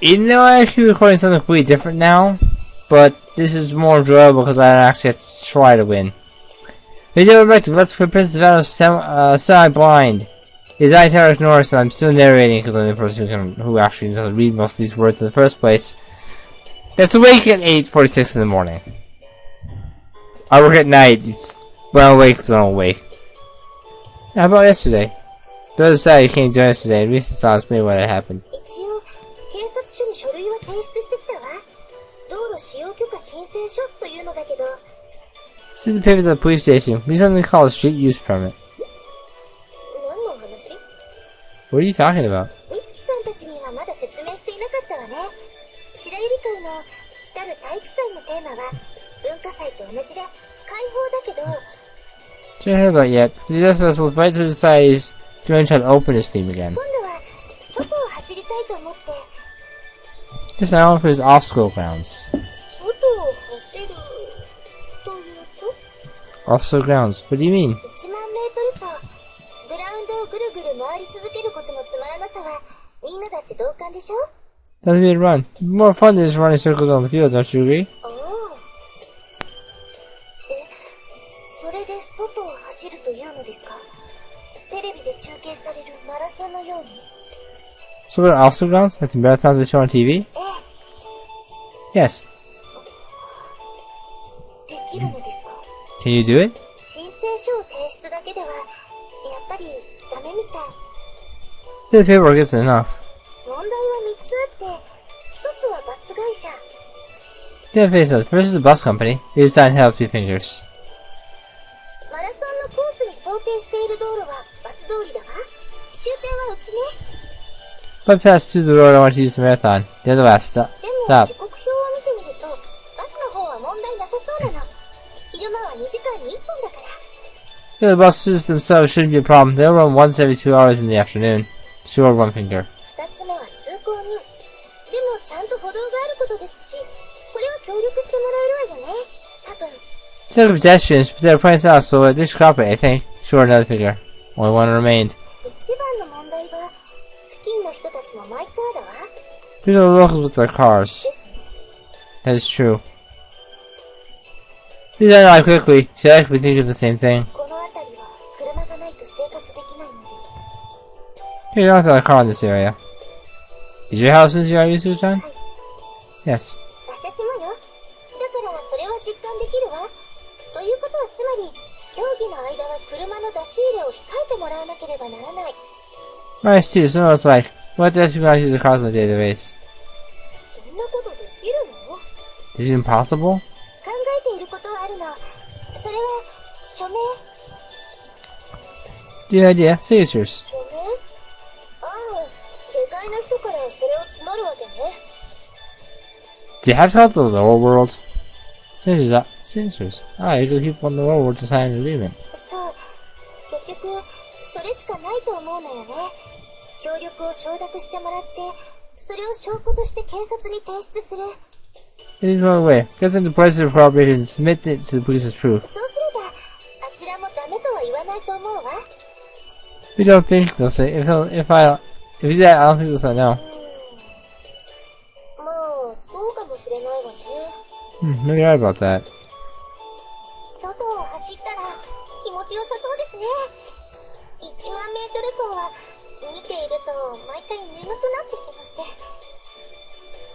Even though I'm actually recording something completely different now, but this is more enjoyable because I don't actually have to try to win. Video back to Let's Play Princess Battle semi-blind. His eyes are ignored, so I'm still narrating because I'm the person who actually knows how to read most of these words in the first place. It's awake at 8:46 in the morning. I work at night. When I'm awake, so I'm awake. How about yesterday? The other side, you came to yesterday. Recent saw us me what had happened. This is the paper to the police station. We need something called a street use permit. What are you talking about? Didn't hear about it yet. The rest of us will fight to society to try to open this theme again. This now for his off-school grounds. Off-school grounds? What do you mean? Doesn't mean run. More fun than just running circles on the field, don't you agree? So what are off-school grounds? Like the marathons they show on TV? Yes. Can you do it? The paperwork isn't enough. Yeah, face it. First is the bus company. They decide to have 2 fingers. But pass through the road I want to use the marathon. The other last stop. Yeah, the buses themselves shouldn't be a problem. They'll run once every 2 hours in the afternoon. Sure, 1 finger. Instead of pedestrians, but they're points out, so they should cooperate, I think. Sure, another figure. Only 1 remained. These are the locals with their cars. That is true. These are not quickly. Should actually be thinking the same thing. You don't have a car in this area. Is your house in your use son? Yes. Nice too, so it's like, what does you not use the cars in the database? Is it even possible? The idea, say it's yours. Do you have to help the lower world? Censors. Ah, you can keep on the lower world to sign an agreement. It is one way. Get them the prices of cooperation and submit it to the police as proof. We don't think they'll say. If you do that, I don't think they'll say no. Maybe you're right about that.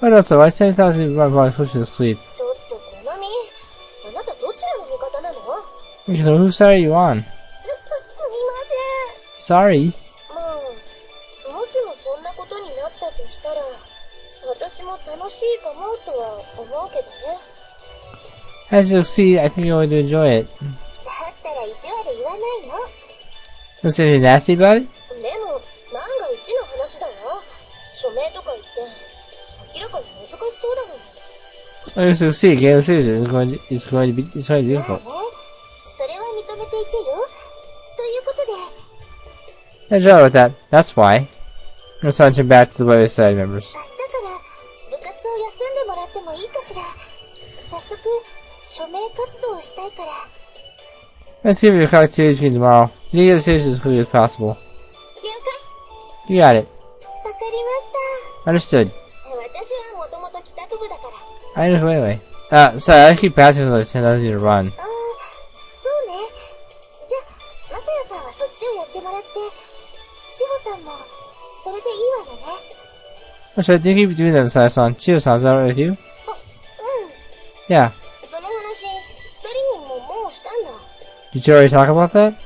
Oh no, so I 10,000 my body pushing to sleep. Whose side are you on? Sorry. As you'll see, I think you're going to enjoy it. Don't say anything nasty about it? As you'll see, getting serious is going to be difficult. Good job with that. That's why. I'm switching back to the other side members. Let's give you a connectivity between tomorrow. You need to get the station as quickly as possible. You got it. Understood. I just wait, wait. Sorry, I keep passing for like 10 you to run. Actually, I think you keep doing that, Saya-san. Chiyo-san, is that alright with you? Yeah. Did you already talk about that?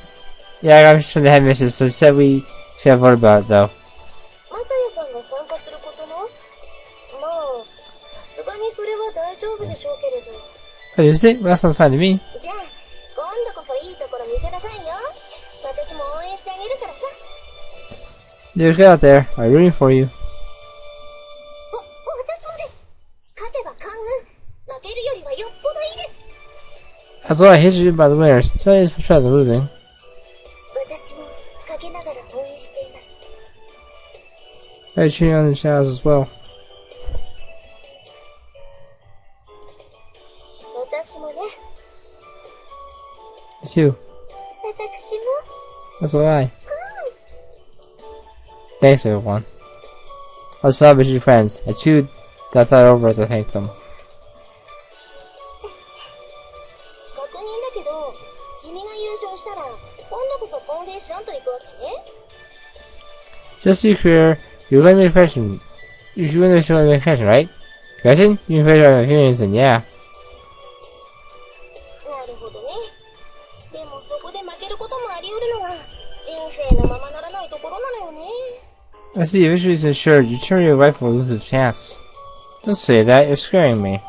Yeah, I'm sure the head mistress, so she said we should have voted about it, though. Oh, you see? Well, that sounds fine to me. There's a guy out there. I'm rooting for you. That's why I hate you by the winners. So I just prefer the losing. I cheer on the shadows as well. Me too. That's why. Thanks everyone. Let's celebrate your friends. I chewed that thought over as I thanked them. Just to be clear, you're going to make a question. You're going to make a question, right? Question? You can figure out your opinions, and yeah. I see, if victory is ensured, you turn your rifle and lose a chance. Don't say that, you're scaring me.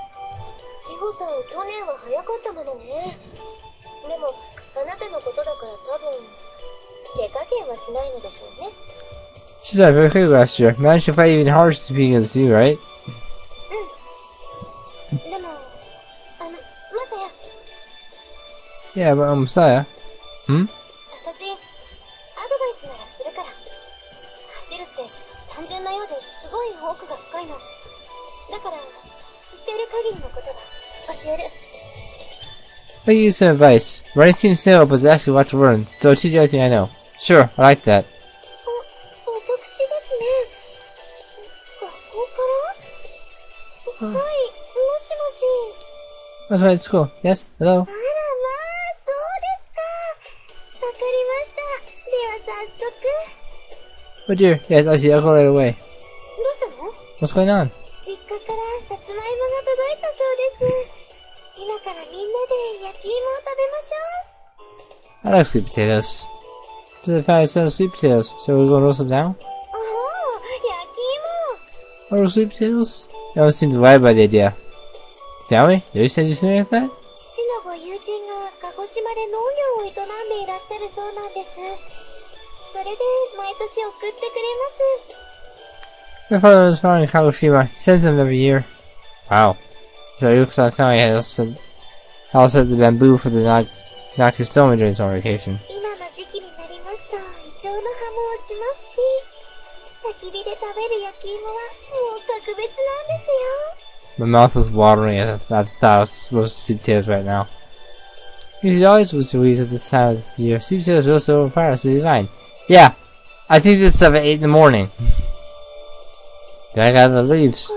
She started very quickly last year. Managed to fight even harder to compete against you, right? Yeah, but Messiah. Hmm? I'll give you some advice. Running seems simple, but it's actually what to learn, so I'll teach you everything I know. Sure, I like that. That's why it's cool. Yes? Hello? Oh dear, yes, I see. I'll go right away. What's going on? I like sweet potatoes. Just a fan of sweet potatoes, so we're gonna roast them now? Oh, roast sweet potatoes? That one seems right by the idea. Family? Did you say you something like that? My father was found in Kagoshima. He sends them every year. Wow. So it looks like family has also the bamboo for the not too stone during summer vacation. My mouth is watering at the thought of roasted sweet potatoes right now. He always was to eat at this time of the year. Sweet potatoes roast over fire, so fine. Yeah, I think this stuff at 8 in the morning. Then I got the leaves.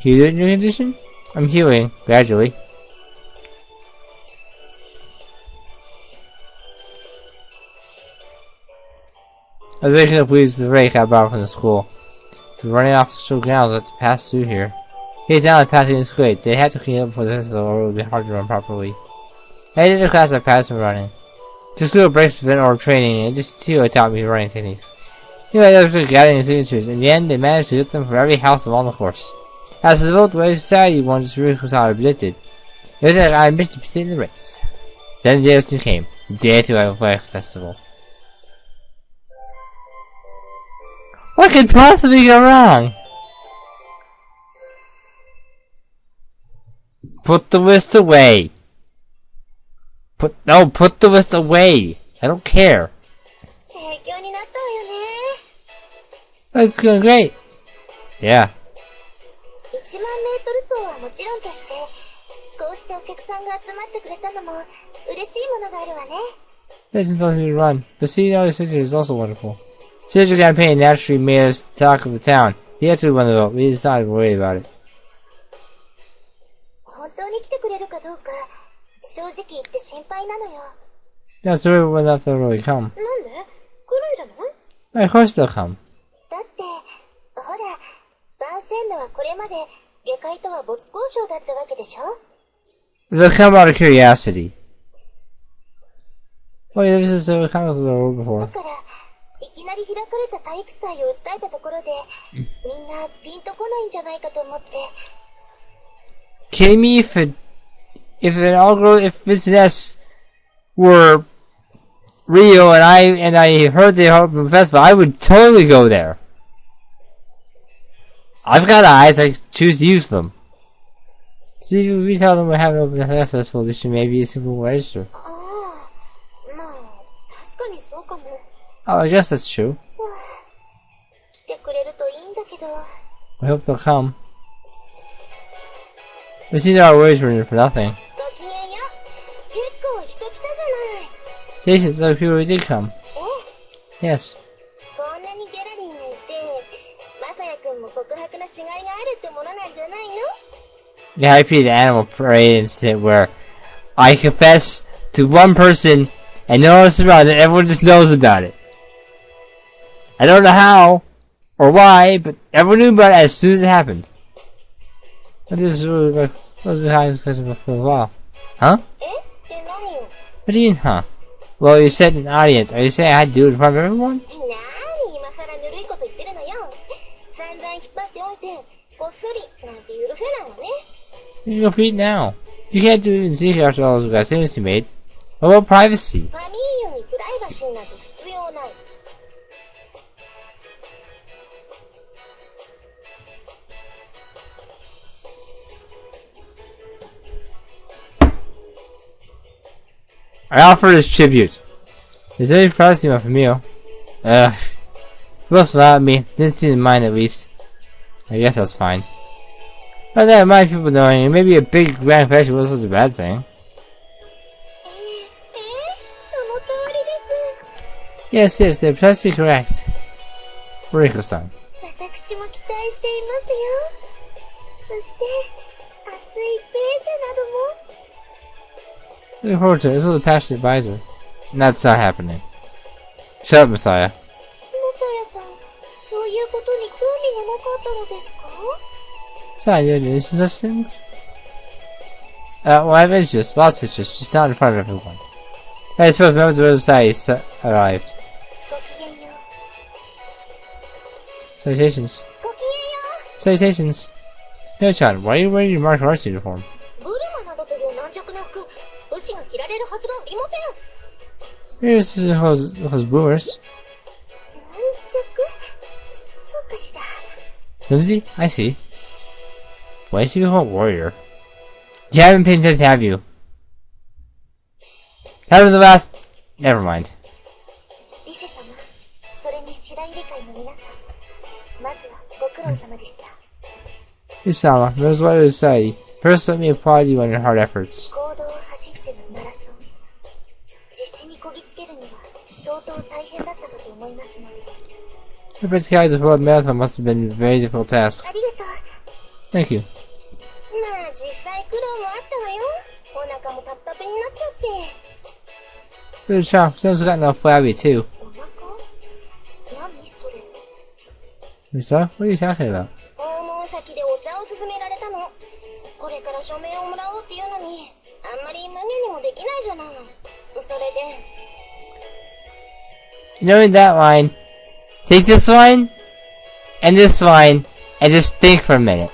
You doing your condition? I'm healing, gradually. I was waking up with the rake I brought from the school. We're running off the social grounds that to pass through here. He's down the path in this grade. They had to clean up before the festival or it would be hard to run properly. I did a class I passed from running. Just little breaks of or training and just two taught me running techniques. Anyway, I was gathering signatures. In the end, they managed to get them from every house along the course. As a result, the way society wanted to really was how I predicted. It was like I admitted to participate in the race. Then the day soon came. The day after the Flags Festival. What could possibly go wrong? Put the list away. Put the list away. I don't care. That's going great. Yeah. Legend tells me to run. But seeing all these pictures is also wonderful. Social campaign naturally made us the talk of the town. He actually won the vote. We decided to worry about it. 本当に来てくれるかどうか、正直言って心配なのよ。No, so everyone thought they'll really come. なんで？来るんじゃない？ Of course they'll come. だって、ほら、バーセンヌはこれまで下界とは没交渉だったわけでしょ？ They'll come out of curiosity. Oh yeah, this is a kind of a before. だから、いきなり開かれた体育祭を訴えたところで、みんなピンとこないんじゃないかと思って。Kidding me if business were real and I heard they held the festival, I would totally go there. I've got eyes, I choose to use them. See, if we tell them we're having an open festival, this should maybe a simple register. ああ、まあ、確かにそうかも。Oh, I guess that's true. 来てくれるといいんだけど。I hope they'll come. We see our words were for nothing. ごきげんよう。結構人来たじゃない。Jason, so people really did come. え Yes. こんなにギャラリーにいて、まさやくんも告白のしがいがあるってものなんじゃないの？ Yeah, I repeated the animal parade incident where I confess to one person and no one else around and everyone just knows about it. I don't know how or why, but everyone knew about it as soon as it happened. But this is really like, was the highest question for a while. Huh? えって何よ？ What do you mean, huh? Well, you said an audience. Are you saying I had to do it in front of everyone? なーに今さらぬるいこと言ってるのよ。散々引っ張っておいて、こっそりなんて許せないわね。You can go feed now. You can't do it in secret after all those guys you made. What about privacy? ファミーユにプライバシーなんて必要ない。I offer this tribute. Is there any privacy in my family? Most without me. Didn't seem to mind at least. I guess that's fine. But that mind people knowing, and maybe a big grand fashion wasn't such a bad thing. その通りです。 Yes, yes, they're precisely correct. Riko-san. 私も期待していますよ。そして熱いページなども。 Looking forward to it. This is a passionate advisor. That's not happening. Shut up, Messiah. モサヤさん、そういうことに興味がなかったのですか？ Sorry, you didn't do such things? Well, I've interest, lots of interest, just not in front of everyone. I suppose members of the society arrived. ごきげんよう。 Salutations. ごきげんよう。 Salutations. No-chan, why are you wearing your martial arts uniform? ブルマなどという軟弱な服、武士が着られるはずがありません。 Here's those boomers. 軟弱？そうかしら。 Flimsy? I see. Why should you become a warrior? You haven't paid attention, have you? Having the last... Never mind. リセ様、それに白入れ会の皆さん、まずはご苦労様でした。 Isama, knows what I would say. First, let me applaud you on your hard efforts. 公道を走ってのマラソン。実施にこぎつけるには相当大変だったかと思いますので。 The practicalities of a marathon must have been a very difficult task. ありがとう。 Thank you. まあ実際苦労もあったわよ。お腹もタッタペになっちゃって。 Good job. Someone's gotten all flabby, too. お腹？何それ？ Lisa, what are you talking about? 訪問先でお茶を勧められたの。これから署名をもらおうっていうのに、あんまり無限にもできないじゃない。それで。 You know, in that line, take this line, and this line, and just think for a minute.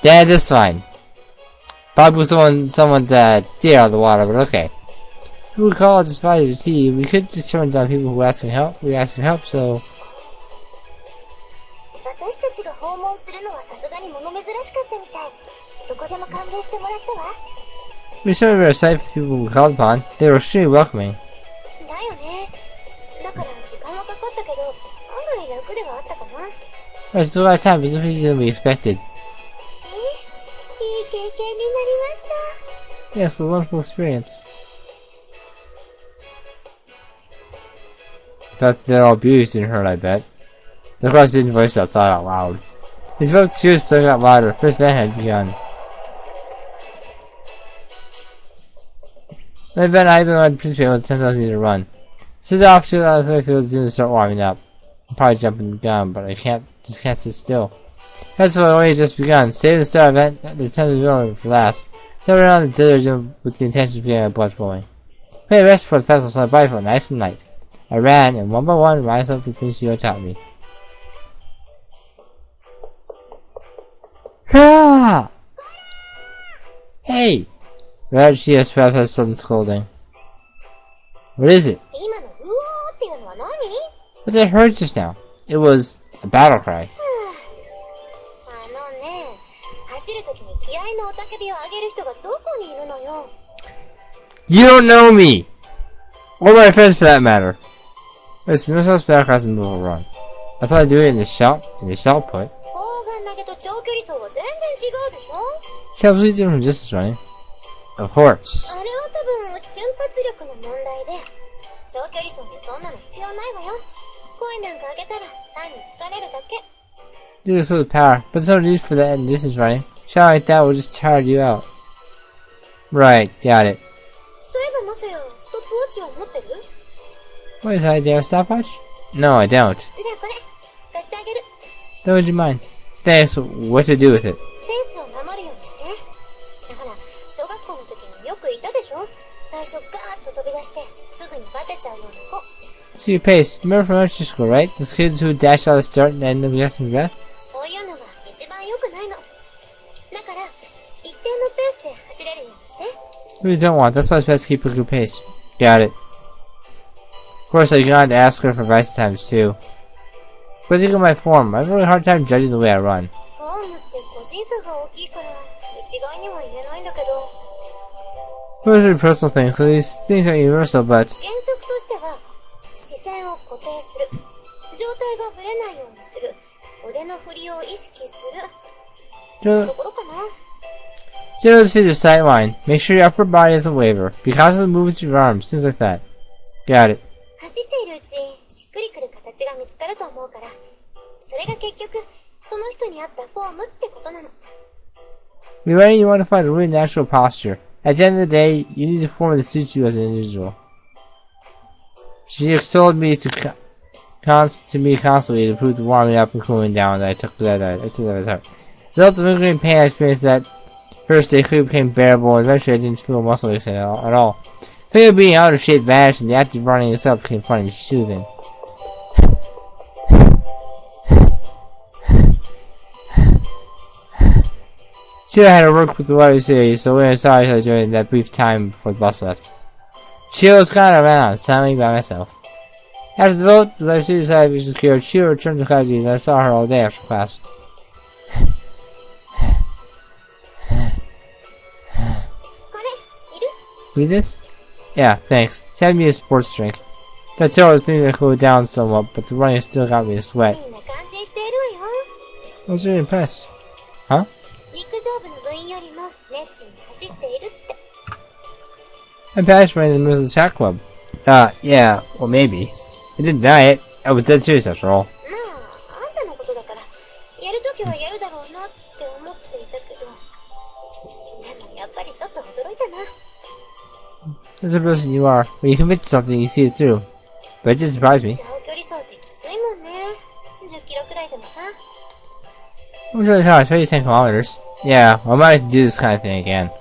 Then this line. Probably someone's deer out of the water, but okay. If we call this value to tea, we could just turn down people who ask for help. We ask for help, so... 私たちが訪問するのはさすがに物珍しかったみたい。どこでも歓迎してもらったわ。 We certainly were excited for people we called upon. They were extremely welcoming. だよね。だから時間はかかったけど、案外楽ではあったかな。It took a lot of time, but it's easier than we expected. いい経験になりました。 Yes, a wonderful experience. fact that they're all beauties didn't hurt, I bet. The course didn't voice that thought out loud. His both tears still got louder. First event had begun. The event I even wanted to participate with a 10,000 meter run. So the officer out of the field is going to start warming up. I'm probably jumping the gun, but I just can't sit still. Festival only just begun. Save the star event at the 10th of for last. So around the desert with the intention of getting my blood flowing. Play a rest before the festival, so I body for a nice and light. I ran, and one by one, reminded myself of the things she had taught me. Ah! Hey! Where did she have a sudden scolding? What is it? What did I heard just now? It was a battle cry. You don't know me! Or my friends for that matter. Listen, no supposed battle cries and move or run. That's how I do it in the shot put. Shall we do from distance running? Of course. Do this with power, but there's no need for that in distance running. Shot like that will just tire you out. Right, got it. What is that? Do you have a stopwatch? No, I don't. Then would you mind? Thanks. What to do with it? So your pace. Remember from elementary school, right? Those kids who dash out the start and end up guessing breath? We don't want. That's why it's best to keep a good pace. Got it. Of course, I got to ask her for advice at times too. But think of my form. I have a really hard time judging the way I run. Those are personal things, so these things are universal, but... Generally fit your sight line. Make sure your upper body doesn't waver. Be conscious of the movements of your arms, things like that. Got it. When running, you want to find a really natural posture. At the end of the day, you need to form that suits you as an individual. She extolled me to me constantly to prove the warming up and cooling down that I took that as heart. Without the lingering pain I experienced that first day quickly became bearable, and eventually I didn't feel muscle aches at all. The feeling of being out of shape vanished, and the act of running itself became fun and soothing. She had to work with the water series, so when I saw her during that brief time before the bus left. Chio was kind of around, standing by myself. After the vote, the series had been secured, Chio returned to Kaji, and I saw her all day after class. Read this? Yeah, thanks. She had me a sports drink. That tour was thinking I cooled down somewhat, but the running still got me to sweat. I was really impressed. Huh? I'm passionate in the middle of the chat club. Yeah, well maybe. I didn't deny it. I was dead serious after all. That's the person you are. When you commit to something, you see it through. But it did surprise me. I was really hard, 10 kilometers. Yeah, well, I might have to do this kind of thing again.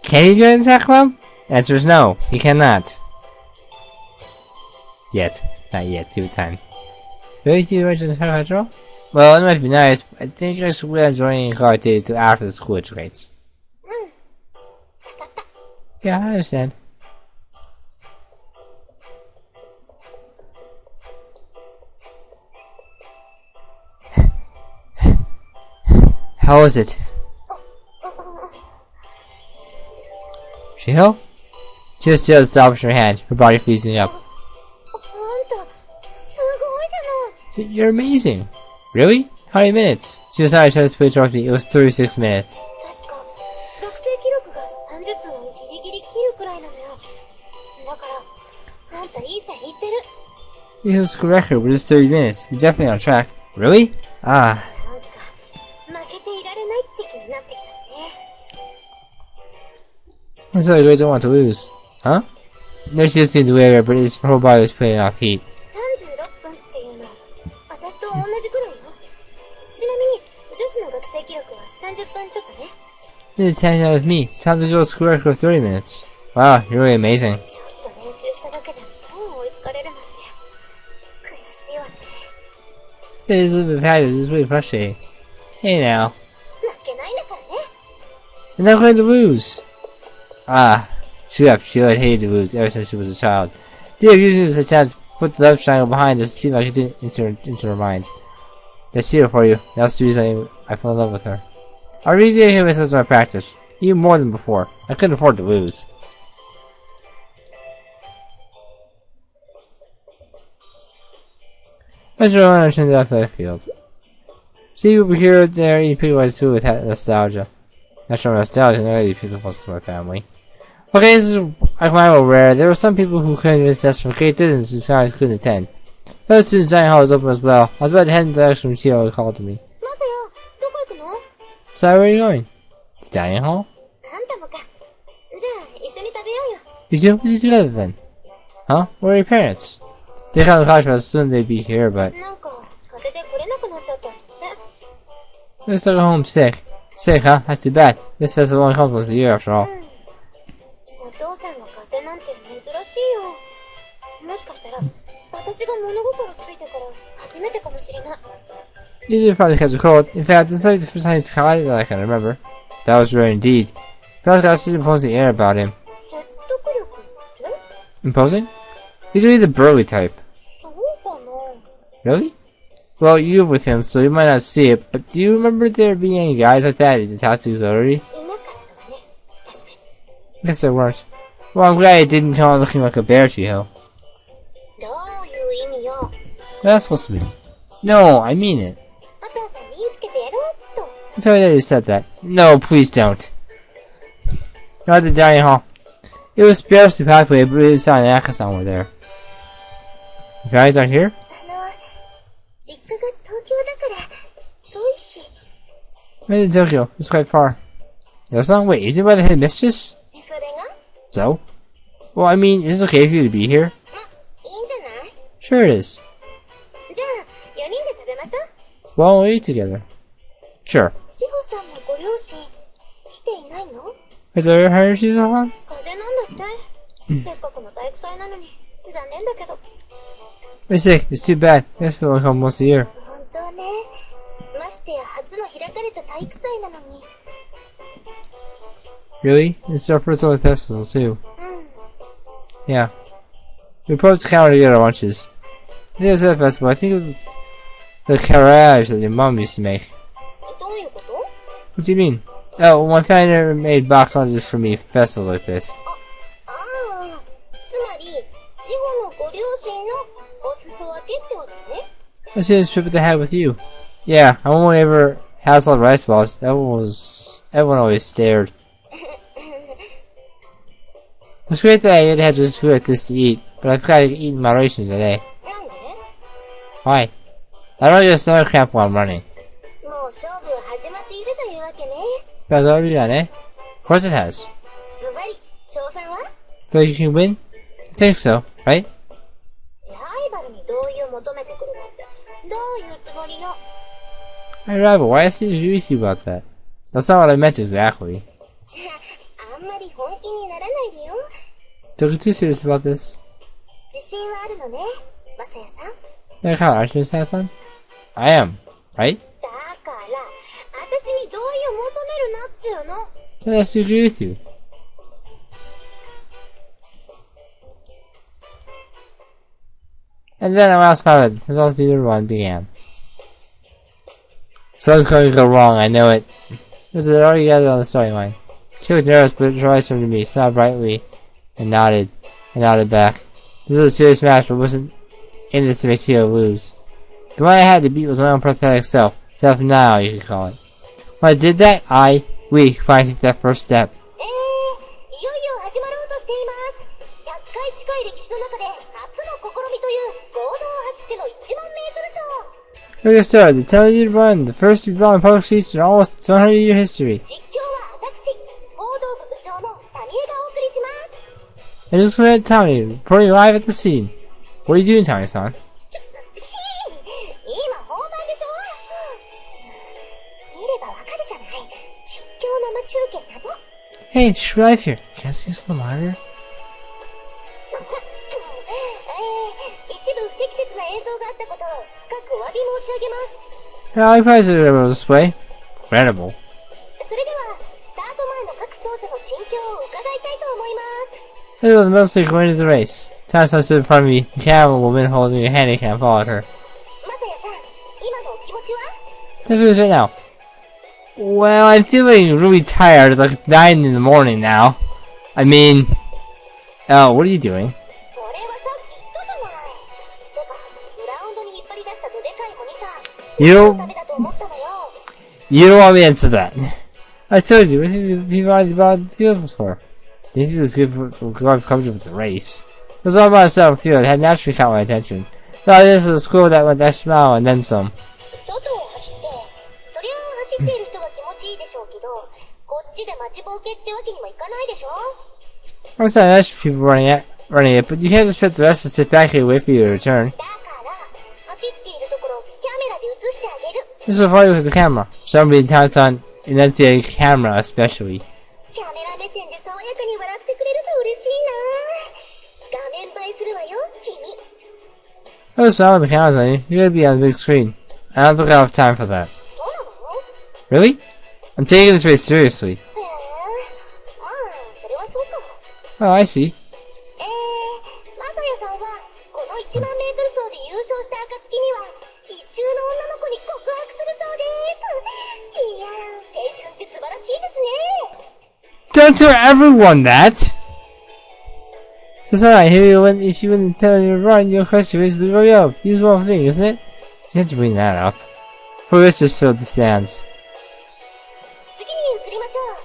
Can you join the chat club? Answer is no, he cannot. Yet. Not yet, give it time. Really, do you join the chat club? Well, it might be nice, but I think I should wait on joining a car till after the school educates. Yeah, I understand. How was it? Shiho? She was still establishing her hand, her body freezing up. You're amazing! Really? How many minutes? She was not trying to switch off me. It was 36 minutes. 30分をギリギリ切るくらいなのよ。だから、あんたいい線いってる。You hit the record with just 30 minutes. You're definitely on track. Really? Ah. なんか、負けていられないって気になってきたね。Looks like I don't want to lose. Huh? No, she just seemed to wear it, but his whole body was putting off heat. 36分っていうの、私と同じくらいよ。ちなみに、女子の学生記録は30分ちょっとね。This is 10 out with me. It's time to go to school record of 30 minutes. Wow, you're really amazing. ちょっと練習しただけでもう追いつかれるなんて、悔しいわね。It is a little bit passive. This is really frustrating. Hey now. 負けないんだからね。You're not going to lose. Ah. She had hated to lose ever since she was a child. The using this as a chance to put the love triangle behind us to see if I could get into her mind. I see her for you. That's the reason I fell in love with her. I really did hate myself in my practice, even more than before. I couldn't afford to lose. Let's go on to the athletic field. See over here, there, you pick away too with nostalgia. Not sure nostalgia, no really beautiful to my family. Okay, this is like my rare. There were some people who couldn't assess from Kate didn't, so I couldn't attend. The student dining hall was open as well. I was about to head in the direction when Chio called to me. So where are you going? The dining hall? You two? Let's eat together then. Huh? Where are your parents? They kind of cautious as soon as they'd be here, but... Looks like I'm home sick. Sick, huh? That's too bad. This festival only comes once a year after all. You did probably catch a cold. In fact, this is like the first time he's collided that I can remember. That was rare indeed. Felt like I was imposing air about him. Imposing? He's really the burly type. Really? Well, you live with him, so you might not see it, but do you remember there being any guys like that at the tattoos already? I guess there weren't. Well, I'm glad it didn't come out looking like a bear to you. What's that supposed to mean? No, I mean it. I'll tell you that you said that. No, please don't. Not the dining hall. It was sparsely populated, but it sounded like Akasan were there. You guys aren't here? Where's Tokyo? It's quite far. Yosan? Wait, is it by the headmistress? So? Well, I mean, is it okay for you to be here? Sure it is. Well, we'll eat together. Sure. Is that her she's on? You're sick. It's too bad. This will come once a year. Really? It's our first one festival too. Yeah. We approached the counter to get our lunches. This is a festival. I think of the carriage that your mom used to make. What do you mean? Oh, my family never made box lunches for me for festivals like this. I should have split the hat with you. Yeah, I won't ever have all rice balls. Everyone always stared. It's great that I had just food like this to eat, but I've got to eat in moderation today. Why? I don't get a stomach cramp while I'm running. That's already done, eh? Of course it has. So you can win? I think so, right? Hey, rival, why ask me to agree with you about that? That's not what I meant exactly. Don't get too serious about this. Like how aren't you, Hassan? I am, right? Then I have to agree with you. And then I lost 5 minutes, and that's even one began. Something's going to go wrong, I know it. Because it already gathered on the storyline. She was nervous, but tried to me, smiled brightly, and nodded back. This was a serious match, but wasn't in this to make Tio lose. The one I had to beat was my own pathetic self. Self-denial, you could call it. When I did that, we finally took that first step. しています。100回近い歴史の中で初の試みという合同走っての1万メートル走。Look at start, the television run, the first run in public streets in almost 100-year history. 実況は私、報道部部長のタニエがお送りします。And just went Tommy, reporting live at the scene. What are you doing, Tommy-san? シーン今本番でしょ。見ればわかるじゃない。実況生中継なの。Hey, it's live here. Can't see us on the monitor? 一部不適切な映像があったことを深くお詫び申し上げます。Yeah, I probably should have display. Incredible. それでは、スタート前の各走者の心境を伺いたいと思います。This was the mostly going to the race. Tommy-san stood in front of me. The camera woman holding a handicap followed her. まさやさん、今のお気持ちは？ How do you feel right now? Well, I'm feeling really tired. It's like 9 in the morning now. I mean... Oh, what are you doing? それはさっき言ったじゃない。てか、グラウンドに引っ張り出したどでかいモニター。You 何の don't... ためだと思ったのよ。You don't want me to answer that. I told you, what do you think about the field for? Do you think it was good for coverage of the race? It was all about itself field. It had naturally caught my attention. No, this was a school that went that mile and then some. 外を走って、そりゃあ走っている人は気持ちいいでしょうけど、こっちで待ちぼうけってわけにもいかないでしょ。I'm sorry, that's people running it, but you can't just expect the rest to sit back here and wait for you to return. だから、走っているところをキャメラで映してあげる。This is funny with the camera. Somebody talks on enunciating camera especially. キャメラ目線で爽やかに笑ってくれると嬉しいな。画面映えするわよ、君。I was found with the cameras on you. You're gonna be on the big screen. I don't think I have time for that. そうなの？ Really? I'm taking this race seriously. まあ、それはそうかも。Oh, I see. まさやさんは、この1万メートル走で優勝した暁には、一中の女の子に告白するそうです。いやー、青春って素晴らしいですね。Don't tell everyone that! So sorry, here you went, if you wouldn't tell you to run, your question is to go up. Use one thing, isn't it? You have to bring that up. For this just filled the stands. 次に移りましょう。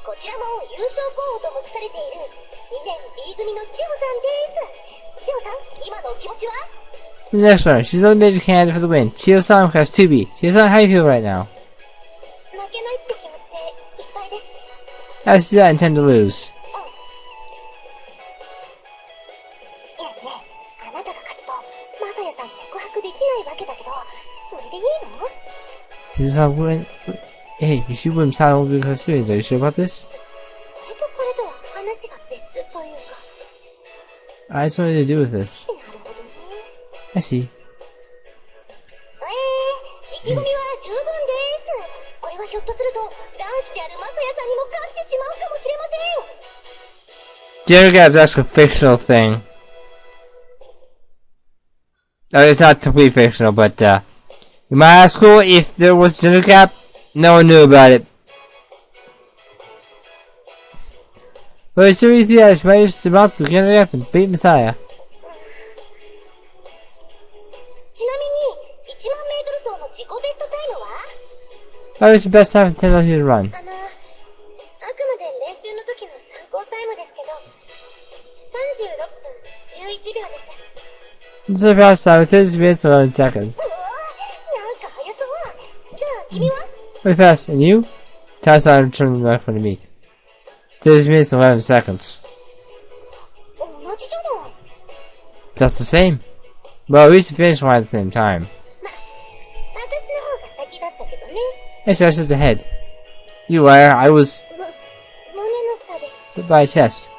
こちらも優勝候補と目されている、2年 B 組の千穂さんです。千穂さん、今のお気持ちは？ The next runner, she's another major candidate for the win. Chio-san class 2B. Chio-san, how do you feel right now? 負けないって気持ちでいっぱいです。I do not intend to lose. ねえねえ、あなたが勝つと、まさやさん告白できないわけだけど、それでいいの？ Chio-san win. Hey, you should win Sal will be serious. Are you sure about this? それとこれとは話が別というか。I just wanted to do with this. なるほどね。I see. 意気込みは十分です。これはひょっとすると、男子であるまさやさんにも勝ってしまうかもしれません。Gender gap is actually a fictional thing. It's not completely fictional, but, in my high school, if there was gender gap, no one knew about it. But it's seriously, I managed to mount the gender gap and beat Messiah. ちなみに、1万メートル走の自己ベストタイムは？ What was your best time for 10,000 meter run? あくまで練習の時の参考タイムですけど、36分11秒です。This is the first time, 30 minutes and 11 seconds. うわぁ、なんか速そう。じゃあ君は？ Very fast, and you? Tyson turned the microphone to me. 30 minutes and 11 seconds. 同じじゃない。That's the same. Well, we reached the finish line at the same time. ま、私の方が先だったけどね。Actually, I was just ahead. You liar, I was 胸の差で。hit by a chest.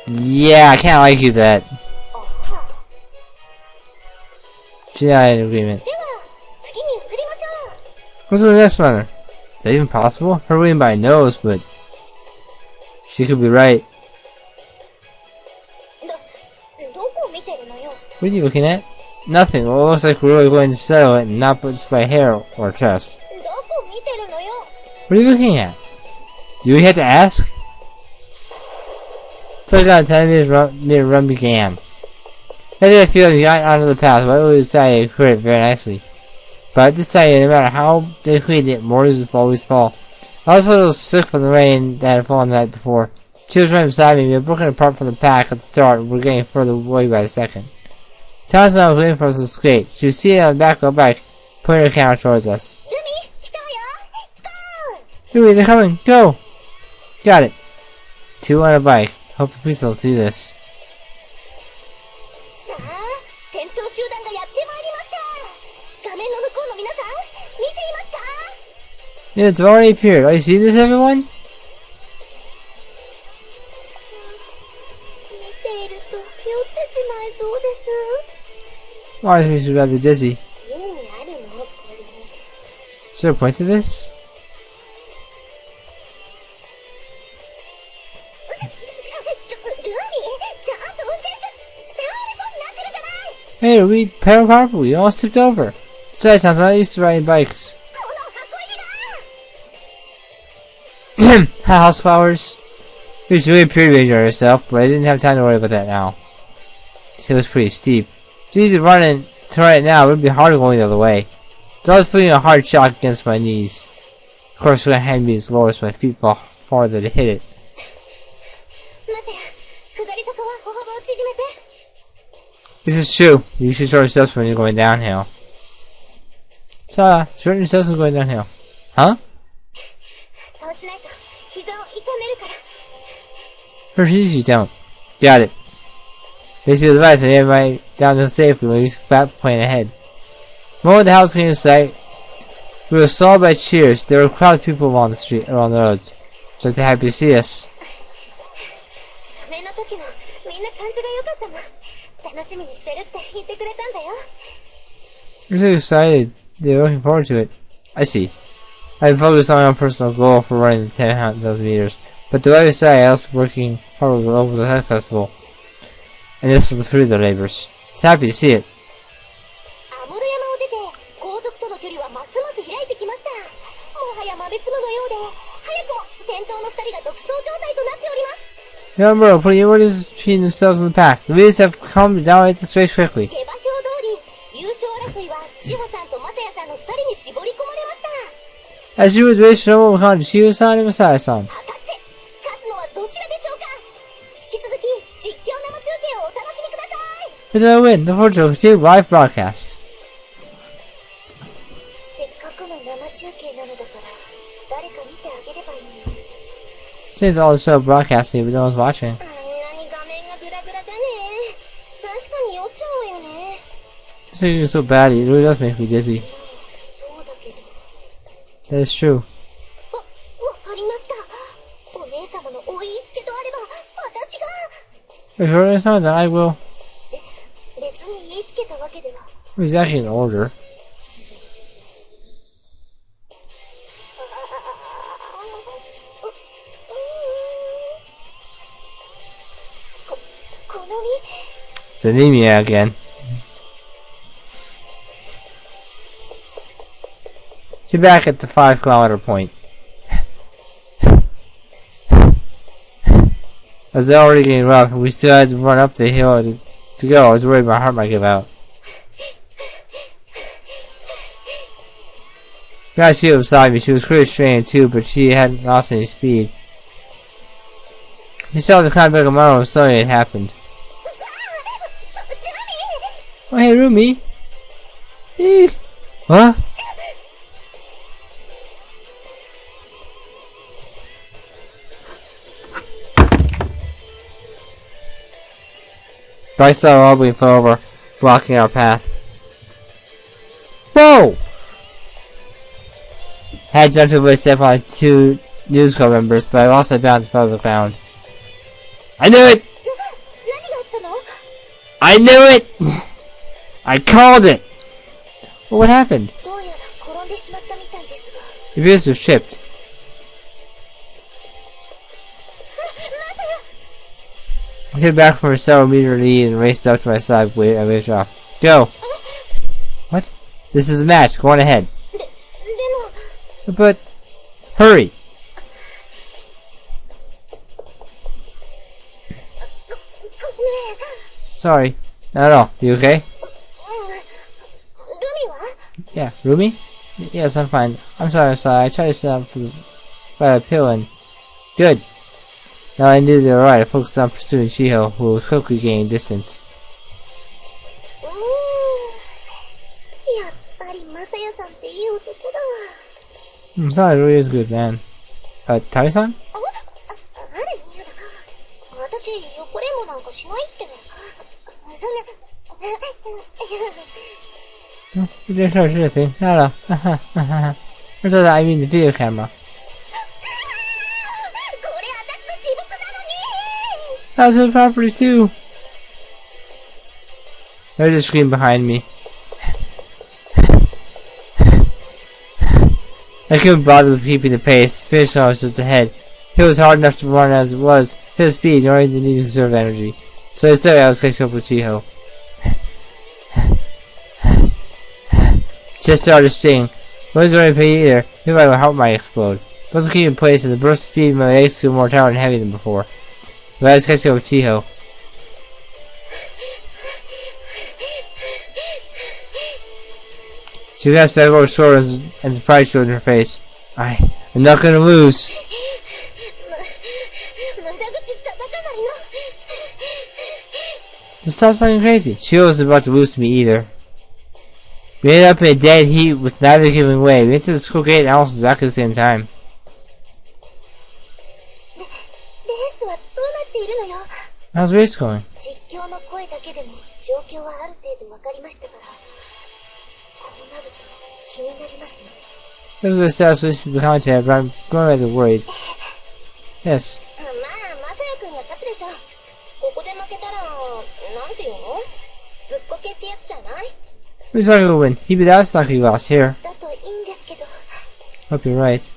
Yeah, I can't like you that. あは。Yeah, in agreement. では、次に移りましょう。 What's the next runner? Is that even possible? Her winning by a nose, but she could be right. どこを見てるのよ。 What are you looking at? Nothing. Well, it looks like we're really going to settle it and not just by hair or chest. どこ見てるのよ。 What are you looking at? Do we have to ask? Click on 10-minute run began. I think I feel like we got onto the path, but I really decided to clear it very nicely. But I decided no matter how they cleaned it, mortars would always fall. I was a little sick from the rain that had fallen the night before. She was right beside me. We were broken apart from the pack at the start, and we're getting further away by the second. Thomas was waiting for us to escape. She was seated on the back of a bike, pointing her camera towards us. Rumi, they're coming! Go! Got it. 2 on a bike. Hope the police don't see this. Yeah, it's already appeared. Are you seeing this, everyone? Why is me rather dizzy? Is there a point to this? Hey, we pedal properly. We almost tipped over. Besides, I'm not used to riding bikes. House flowers. It was really pretty to enjoy herself, but I didn't have time to worry about that now. It was pretty steep. It's easy to run it now, but it would be harder going the other way. So I was feeling a hard shock against my knees. Of course, when I had me as low as my feet fall farther to hit it. This is true. You should shorten steps when you're going downhill. So, shorten your steps when going downhill. Huh? First, you don't. Got it. Thanks for the advice. I made my downhill safely when we used flat plane ahead. The moment the house came in sight, we were followed by cheers. There were crowds of people along the roads. It's like they're happy to see us. They're so excited. They're looking forward to it. I see. I focused on my own personal goal for running the 10,000 meters, but to other side, I was working hard over the health festival, and this was the fruit of their labors. I was happy to see it. Remember, putting orders between themselves and the pack. The leaders have come to dominate the race quickly. As you was raised, no one will count Chiyo-san and Masaya-san. Who did I win? The fortune will continue live broadcast. Since all the show broadcasting, but no one's watching. This thing is so bad, it really does make me dizzy. That is true. If you're in something, then I will. It was actually in order. It's anemia again. Get back at the 5-kilometer point. As they're already getting rough, and we still had to run up the hill to go. I was worried my heart might give out. Guys, she was beside me. She was pretty strained too, but she hadn't lost any speed. She saw the climb back a mile when something had happened. Oh, hey, Rumi. Eek. What? Bryce saw Robin fell over, blocking our path. Whoa! Had jumped over a step on 2 news corps members, but I lost my balance and fell to the ground. I knew it! I knew it! I called it! Well, what happened? The appears to have tripped. I took back from a several meter lead and raced up to my side. I waved off. Go! What? This is a match. Go on ahead. But hurry! Sorry. Not at all. You okay? Yeah, Rumi? Yes, I'm fine. I'm sorry, I tried to set up by a pill and... Good. Now I knew they were right. I focused on pursuing Shiho, who was quickly gaining distance. やっぱりマサヤさんっていい男だわ。Masai really is a good man. Tami-san? あれやだ。私横連もなんかしないって。そんな。You didn't touch anything. Hello. Where's that? I mean the video camera. That's his property too. There's a screen behind me. I couldn't bother with keeping the pace. The finish line was just ahead. It was hard enough to run as it was. His speed, nor the need to conserve energy. So instead I was catching up with Chiho. Just started to sting. Wasn't ready to pay either. Maybe my heart might explode. Wasn't keeping pace, and the burst of speed made my legs feel more tired and heavy than before. But I was catching up with Chiho. She glanced back over her shoulder and surprise showed in her face. I'm not gonna lose. Just stop talking crazy. Chiho wasn't about to lose to me either. We ended up in a dead heat with neither giving way. We entered the school gate and almost exactly the same time. How's the race going? Look at the status list of the commentary, but I'm growing rather worried. Yes. Who's not gonna win? He beat us like he lost here. Hope you're right.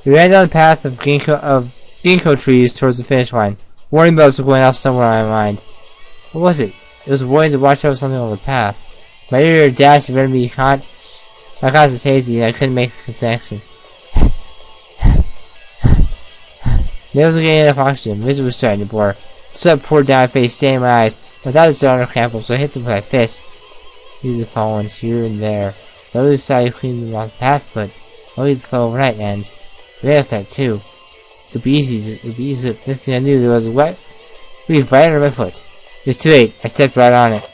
We ran down the path of ginkgo trees towards the finish line. Warning bells were going off somewhere on my mind. What was it? It was a warning to watch out for something on the path. My ear dashed and rendered me my conscience was hazy and I couldn't make the connection. I wasn't getting enough oxygen. Vision was starting to blur. Sweat poured down my face, staining my eyes. My thoughts was starting to cramp up, so I hit them with my fist. Leaves had fallen here and there. The other side cleaned them off the path, but the leaves fell overnight, and the rails that too. It'd be easy. This thing I knew there was a wet leaf right under my foot. It was too late. I stepped right on it.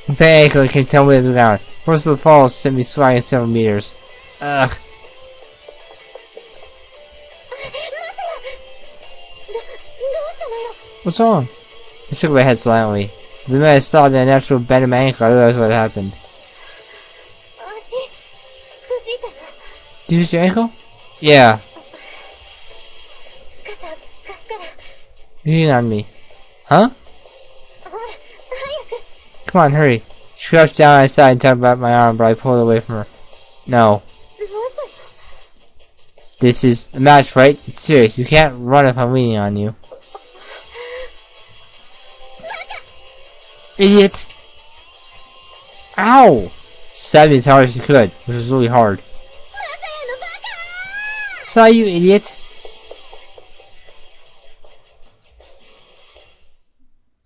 The pain came tumbling to the ground. Force of the fall sent me flying several meters. Ugh. What's wrong? I shook my head silently. The minute I saw the natural bend in my ankle, I realized what had happened. Did you hit your ankle? Yeah. You're hitting on me. Huh? Come on, hurry. She crouched down on my side and tugged about my arm, but I pulled away from her. No. This is a match, right? It's serious. You can't run if I'm leaning on you. Idiot! Ow! She stabbed me as hard as she could, which was really hard. Saw you, idiot!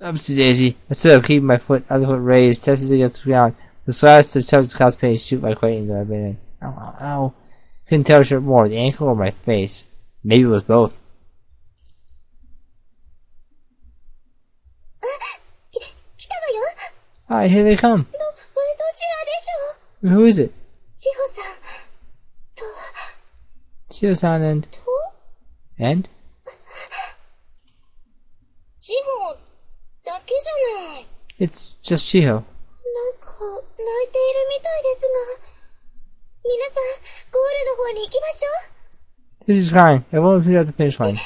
Upsy daisy. I stood up, keeping my other foot raised, tested against the ground. The slightest of Chubb's cause pain shoot like lightning that I've been in. Ow, ow, ow. Couldn't tell which hurt more, the ankle or my face. Maybe it was both. Hi, here they come. Who is it? Chiho-san and... And? It's just Chiho. She's crying. I won't be at the finish line.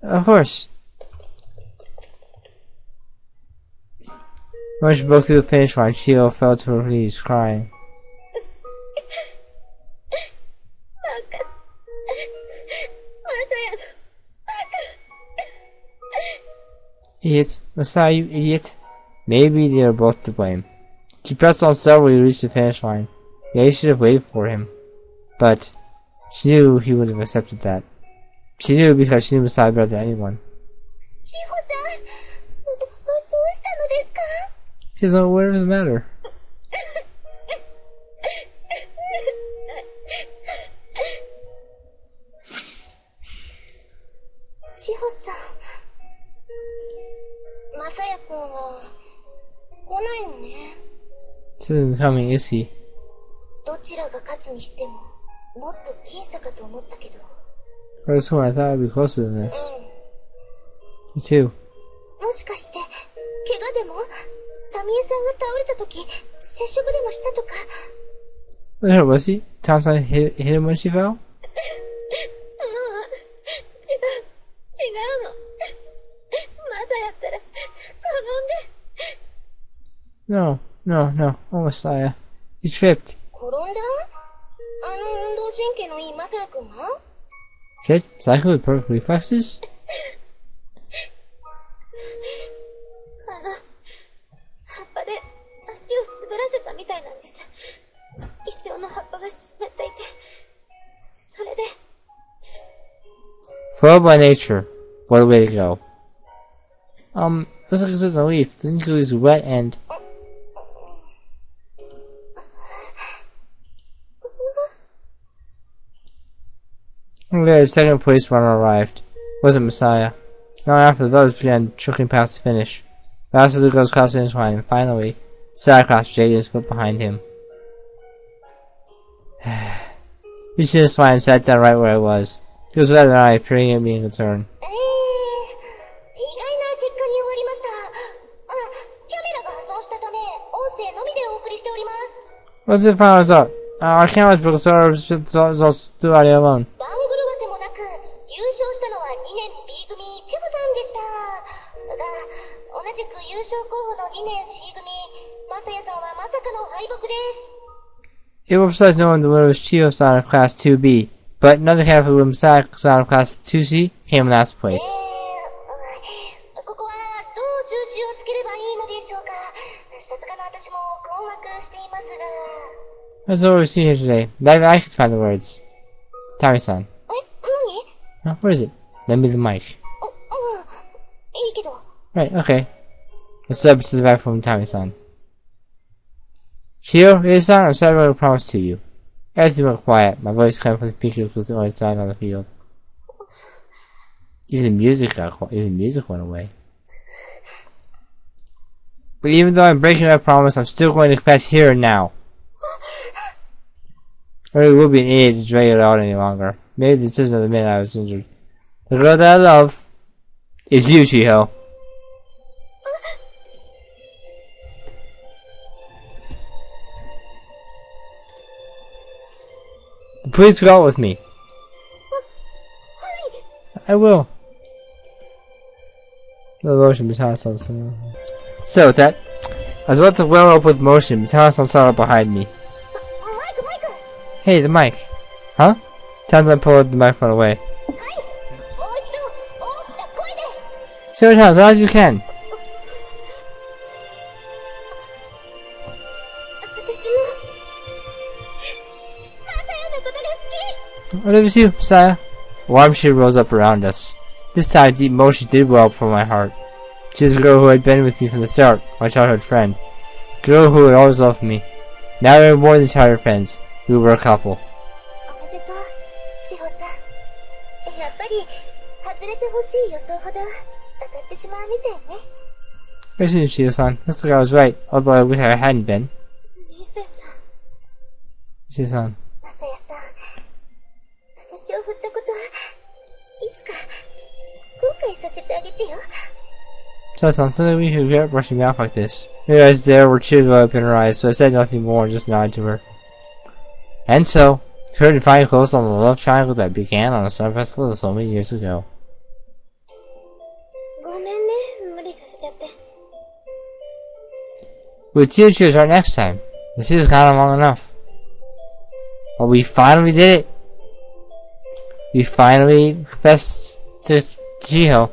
Of course. When she broke through the finish line, Chiho fell to her knees, crying. Idiot. Masai, you idiot. Maybe they are both to blame. She pressed on several to reach the finish line. Maybe she should have waited for him. But she knew he would have accepted that. She knew because she knew Masai better than anyone. She doesn't know what does it matter. 千穂さん。まさやくんは、来ないのね。Soon coming, is he? どちらが勝つにしても、もっと僅差かと思ったけど。First one, I thought I'd be closer than this. Me too. もしかして、怪我でもタミエさんが倒れた時、接触でもしたとか。What hurt, was he? Thompson hit him when she fell? 違うの。まだやったら、転んで。No. Oh, Messiah. You tripped. 転んだ？運動神経のいいまさやくんが？ Tripped? Psycho with perfect reflexes? 葉っぱで足を滑らせたみたいなんです。イチョウの葉っぱが湿っていて、それで。Flow by nature. What a way to go. Looks like it's in a leaf. The nucleus is wet and... The second police runner arrived. Wasn't Messiah. Not after the others began trickling past the finish. The last of the girls crossed the finish line, and finally, Cyclops dragged his foot behind him. He should have smiled and sat down right where I was. He was rather than I, peering at me in concern. What's the final result? Our cameras broke, so our results through audio alone. It was precise knowing the winner was Chiyo-san of Class 2B, but another candidate for the Messiah-san of Class 2C came in last place. That's what we've seen here today. I could find the words. Tommy-san. Huh? Where is it? Lend me the mic. Right, okay. The sub to the back from Tommy-san. Chiyo, it is I'm sorry what I promised to you. Everything went quiet. My voice came from the speakers was the only sound on the field. Even the music got quiet. Even the music went away. But even though I'm breaking my promise, I'm still going to confess here and now. I really would be an idiot to drag it out any longer. Maybe the decision of the minute I was injured. The girl that I love is you, Chiyo. Please go out with me. I will. The motion between So with that, I was about to well up with motion, but Townsend saw it behind me. Hey, the mic. Huh? Townsend pulled the microphone away. Say it as loud as you can. What if it's you, Messiah? A warm shiver rose up around us. This time, deep emotion did well up for my heart. She was a girl who had been with me from the start, my childhood friend. A girl who had always loved me. Now we were more than childhood friends. We were a couple. Listen, Chiyo-san. Looks like I was right, although I wish I hadn't been. Chiyo-san. Chiyo-san, something we could regret brushing me off like this. I realized there were tears well up in her eyes, so I said nothing more and just nodded to her. And so, her to find close on the love triangle that began on a summer festival so many years ago. We'll choose right next time. This is kind of long enough. Well, we finally did it. We finally confessed to Chiyo.